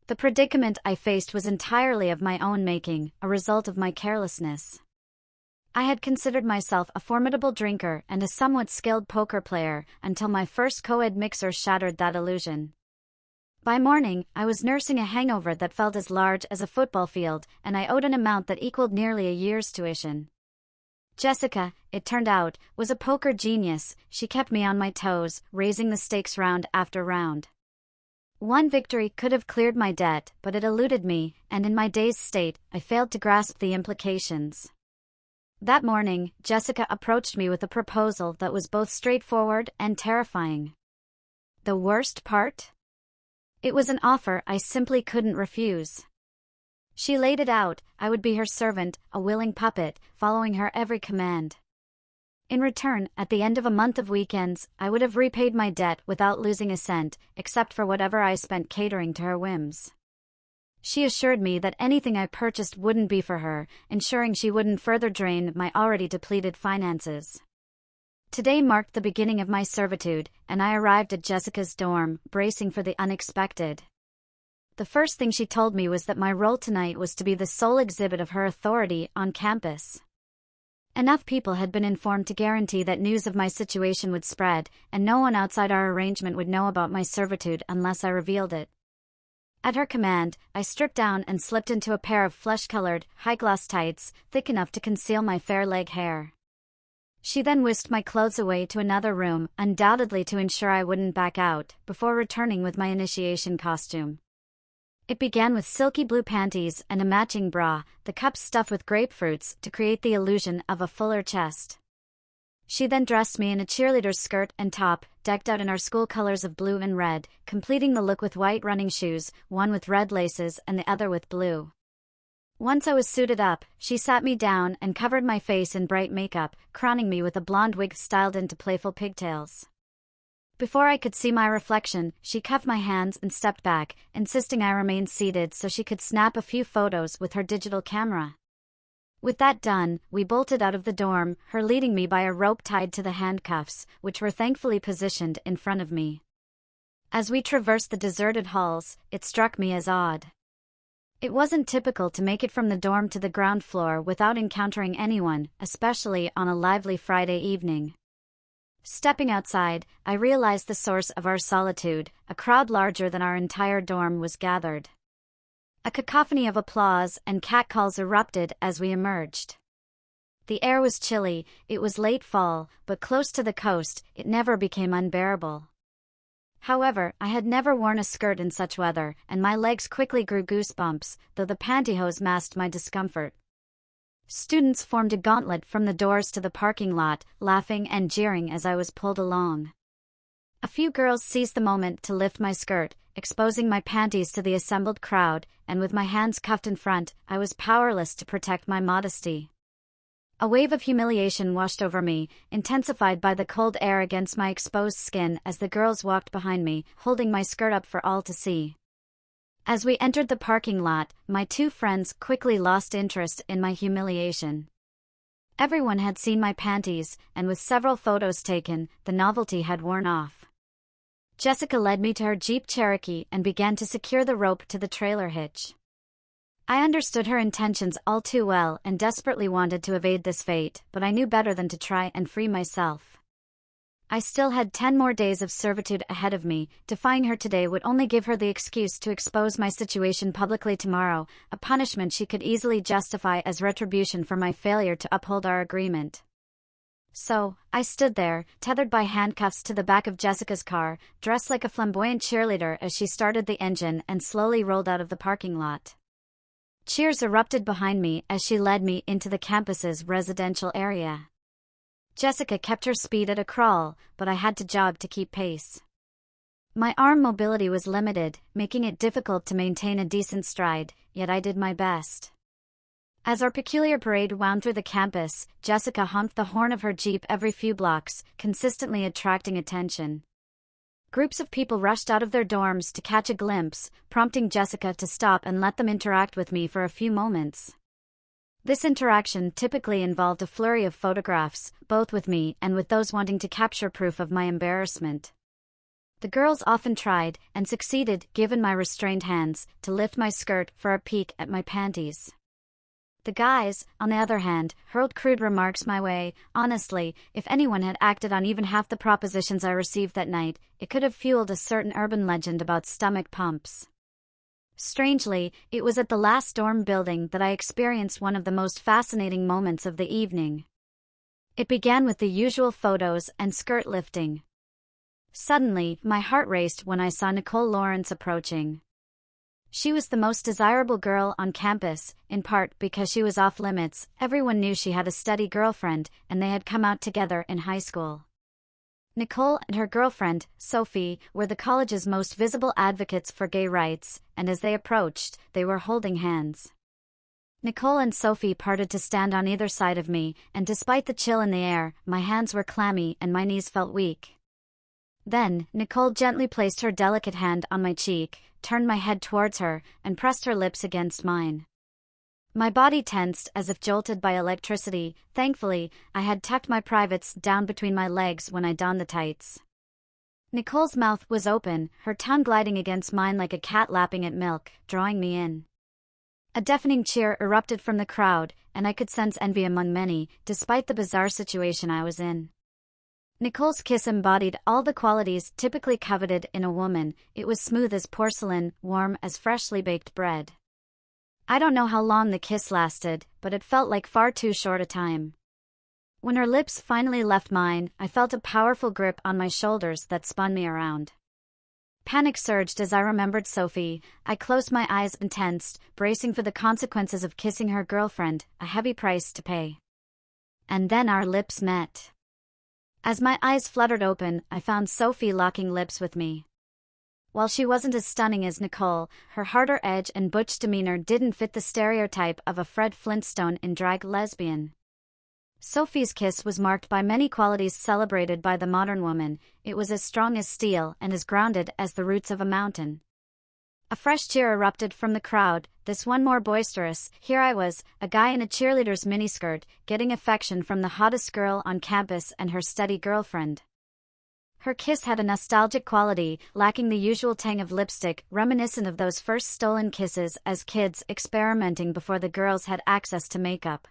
The predicament I faced was entirely of my own making, a result of my carelessness. I had considered myself a formidable drinker and a somewhat skilled poker player until my first coed mixer shattered that illusion. By morning, I was nursing a hangover that felt as large as a football field, and I owed an amount that equaled nearly a year's tuition. Jessica, it turned out, was a poker genius. She kept me on my toes, raising the stakes round after round. One victory could have cleared my debt, but it eluded me, and in my dazed state, I failed to grasp the implications. That morning, Jessica approached me with a proposal that was both straightforward and terrifying. The worst part? It was an offer I simply couldn't refuse. She laid it out: I would be her servant, a willing puppet, following her every command. In return, at the end of a month of weekends, I would have repaid my debt without losing a cent, except for whatever I spent catering to her whims. She assured me that anything I purchased wouldn't be for her, ensuring she wouldn't further drain my already depleted finances. Today marked the beginning of my servitude, and I arrived at Jessica's dorm, bracing for the unexpected. The first thing she told me was that my role tonight was to be the sole exhibit of her authority on campus. Enough people had been informed to guarantee that news of my situation would spread, and no one outside our arrangement would know about my servitude unless I revealed it. At her command, I stripped down and slipped into a pair of flesh-colored, high-gloss tights, thick enough to conceal my fair leg hair. She then whisked my clothes away to another room, undoubtedly to ensure I wouldn't back out, before returning with my initiation costume. It began with silky blue panties and a matching bra, the cups stuffed with grapefruits to create the illusion of a fuller chest. She then dressed me in a cheerleader's skirt and top, decked out in our school colors of blue and red, completing the look with white running shoes, one with red laces and the other with blue. Once I was suited up, she sat me down and covered my face in bright makeup, crowning me with a blonde wig styled into playful pigtails. Before I could see my reflection, she cuffed my hands and stepped back, insisting I remain seated so she could snap a few photos with her digital camera. With that done, we bolted out of the dorm, her leading me by a rope tied to the handcuffs, which were thankfully positioned in front of me. As we traversed the deserted halls, it struck me as odd. It wasn't typical to make it from the dorm to the ground floor without encountering anyone, especially on a lively Friday evening. Stepping outside, I realized the source of our solitude. A crowd larger than our entire dorm was gathered. A cacophony of applause and catcalls erupted as we emerged. The air was chilly. It was late fall, but close to the coast, it never became unbearable. However, I had never worn a skirt in such weather, and my legs quickly grew goosebumps, though the pantyhose masked my discomfort. Students formed a gauntlet from the doors to the parking lot, laughing and jeering as I was pulled along. A few girls seized the moment to lift my skirt, exposing my panties to the assembled crowd, and with my hands cuffed in front, I was powerless to protect my modesty. A wave of humiliation washed over me, intensified by the cold air against my exposed skin as the girls walked behind me, holding my skirt up for all to see. As we entered the parking lot, my two friends quickly lost interest in my humiliation. Everyone had seen my panties, and with several photos taken, the novelty had worn off. Jessica led me to her Jeep Cherokee and began to secure the rope to the trailer hitch. I understood her intentions all too well and desperately wanted to evade this fate, but I knew better than to try and free myself. I still had 10 more days of servitude ahead of me. Defying her today would only give her the excuse to expose my situation publicly tomorrow, a punishment she could easily justify as retribution for my failure to uphold our agreement. So, I stood there, tethered by handcuffs to the back of Jessica's car, dressed like a flamboyant cheerleader as she started the engine and slowly rolled out of the parking lot. Cheers erupted behind me as she led me into the campus's residential area. Jessica kept her speed at a crawl, but I had to jog to keep pace. My arm mobility was limited, making it difficult to maintain a decent stride, yet I did my best. As our peculiar parade wound through the campus, Jessica honked the horn of her Jeep every few blocks, consistently attracting attention. Groups of people rushed out of their dorms to catch a glimpse, prompting Jessica to stop and let them interact with me for a few moments. This interaction typically involved a flurry of photographs, both with me and with those wanting to capture proof of my embarrassment. The girls often tried, and succeeded, given my restrained hands, to lift my skirt for a peek at my panties. The guys, on the other hand, hurled crude remarks my way. Honestly, if anyone had acted on even half the propositions I received that night, it could have fueled a certain urban legend about stomach pumps. Strangely, it was at the last dorm building that I experienced one of the most fascinating moments of the evening. It began with the usual photos and skirt lifting. Suddenly, my heart raced when I saw Nicole Lawrence approaching. She was the most desirable girl on campus, in part because she was off limits. Everyone knew she had a steady girlfriend, and they had come out together in high school. Nicole and her girlfriend, Sophie, were the college's most visible advocates for gay rights, and as they approached, they were holding hands. Nicole and Sophie parted to stand on either side of me, and despite the chill in the air, my hands were clammy and my knees felt weak. Then, Nicole gently placed her delicate hand on my cheek, turned my head towards her, and pressed her lips against mine. My body tensed as if jolted by electricity. Thankfully, I had tucked my privates down between my legs when I donned the tights. Nicole's mouth was open, her tongue gliding against mine like a cat lapping at milk, drawing me in. A deafening cheer erupted from the crowd, and I could sense envy among many, despite the bizarre situation I was in. Nicole's kiss embodied all the qualities typically coveted in a woman. It was smooth as porcelain, warm as freshly baked bread. I don't know how long the kiss lasted, but it felt like far too short a time. When her lips finally left mine, I felt a powerful grip on my shoulders that spun me around. Panic surged as I remembered Sophie. I closed my eyes and tensed, bracing for the consequences of kissing her girlfriend, a heavy price to pay. And then our lips met. As my eyes fluttered open, I found Sophie locking lips with me. While she wasn't as stunning as Nicole, her harder edge and butch demeanor didn't fit the stereotype of a Fred Flintstone in drag lesbian. Sophie's kiss was marked by many qualities celebrated by the modern woman. It was as strong as steel and as grounded as the roots of a mountain. A fresh cheer erupted from the crowd, this one more boisterous. Here I was, a guy in a cheerleader's miniskirt, getting affection from the hottest girl on campus and her steady girlfriend. Her kiss had a nostalgic quality, lacking the usual tang of lipstick, reminiscent of those first stolen kisses as kids experimenting before the girls had access to makeup.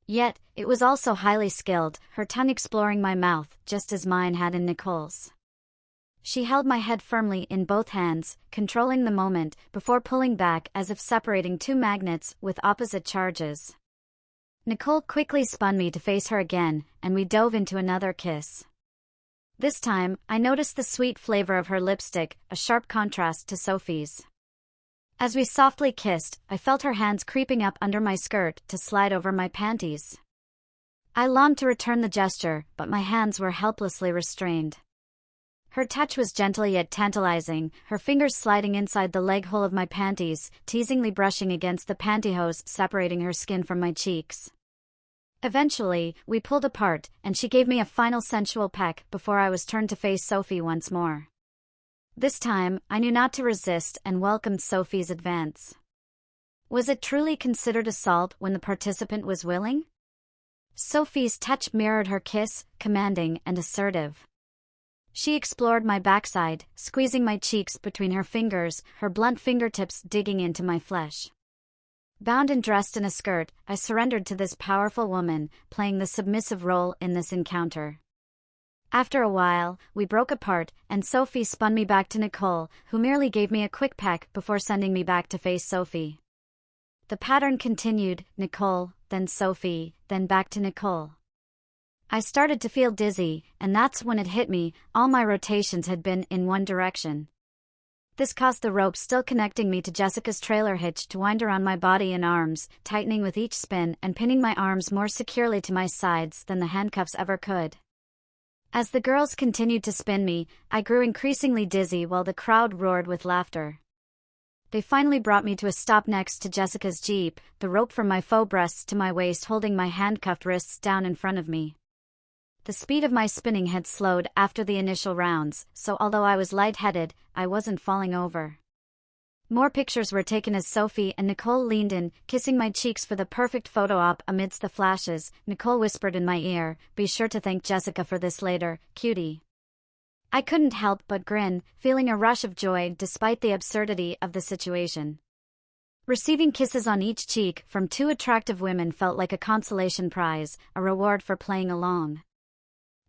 Yet, it was also highly skilled, her tongue exploring my mouth, just as mine had in Nicole's. She held my head firmly in both hands, controlling the moment, before pulling back as if separating two magnets with opposite charges. Nicole quickly spun me to face her again, and we dove into another kiss. This time, I noticed the sweet flavor of her lipstick, a sharp contrast to Sophie's. As we softly kissed, I felt her hands creeping up under my skirt to slide over my panties. I longed to return the gesture, but my hands were helplessly restrained. Her touch was gentle yet tantalizing, her fingers sliding inside the leg hole of my panties, teasingly brushing against the pantyhose separating her skin from my cheeks. Eventually, we pulled apart, and she gave me a final sensual peck before I was turned to face Sophie once more. This time, I knew not to resist and welcomed Sophie's advance. Was it truly considered assault when the participant was willing? Sophie's touch mirrored her kiss, commanding and assertive. She explored my backside, squeezing my cheeks between her fingers, her blunt fingertips digging into my flesh. Bound and dressed in a skirt, I surrendered to this powerful woman, playing the submissive role in this encounter. After a while, we broke apart, and Sophie spun me back to Nicole, who merely gave me a quick peck before sending me back to face Sophie. The pattern continued, Nicole, then Sophie, then back to Nicole. I started to feel dizzy, and that's when it hit me, all my rotations had been in one direction. This caused the rope still connecting me to Jessica's trailer hitch to wind around my body and arms, tightening with each spin and pinning my arms more securely to my sides than the handcuffs ever could. As the girls continued to spin me, I grew increasingly dizzy while the crowd roared with laughter. They finally brought me to a stop next to Jessica's Jeep, the rope from my faux breasts to my waist holding my handcuffed wrists down in front of me. The speed of my spinning had slowed after the initial rounds, so although I was lightheaded, I wasn't falling over. More pictures were taken as Sophie and Nicole leaned in, kissing my cheeks for the perfect photo op amidst the flashes. Nicole whispered in my ear, "Be sure to thank Jessica for this later, cutie." I couldn't help but grin, feeling a rush of joy despite the absurdity of the situation. Receiving kisses on each cheek from two attractive women felt like a consolation prize, a reward for playing along.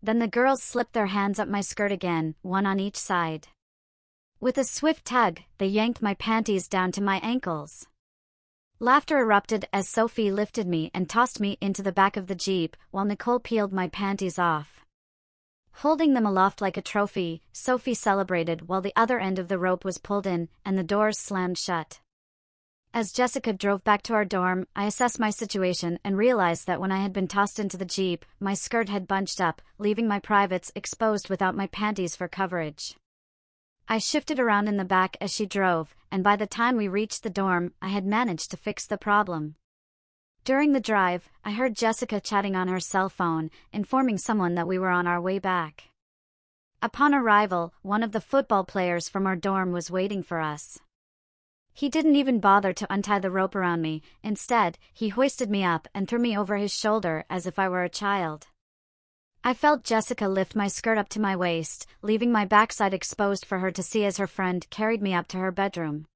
Then the girls slipped their hands up my skirt again, one on each side. With a swift tug, they yanked my panties down to my ankles. Laughter erupted as Sophie lifted me and tossed me into the back of the Jeep, while Nicole peeled my panties off. Holding them aloft like a trophy, Sophie celebrated while the other end of the rope was pulled in and the doors slammed shut. As Jessica drove back to our dorm, I assessed my situation and realized that when I had been tossed into the Jeep, my skirt had bunched up, leaving my privates exposed without my panties for coverage. I shifted around in the back as she drove, and by the time we reached the dorm, I had managed to fix the problem. During the drive, I heard Jessica chatting on her cell phone, informing someone that we were on our way back. Upon arrival, one of the football players from our dorm was waiting for us. He didn't even bother to untie the rope around me. Instead, he hoisted me up and threw me over his shoulder as if I were a child. I felt Jessica lift my skirt up to my waist, leaving my backside exposed for her to see as her friend carried me up to her bedroom.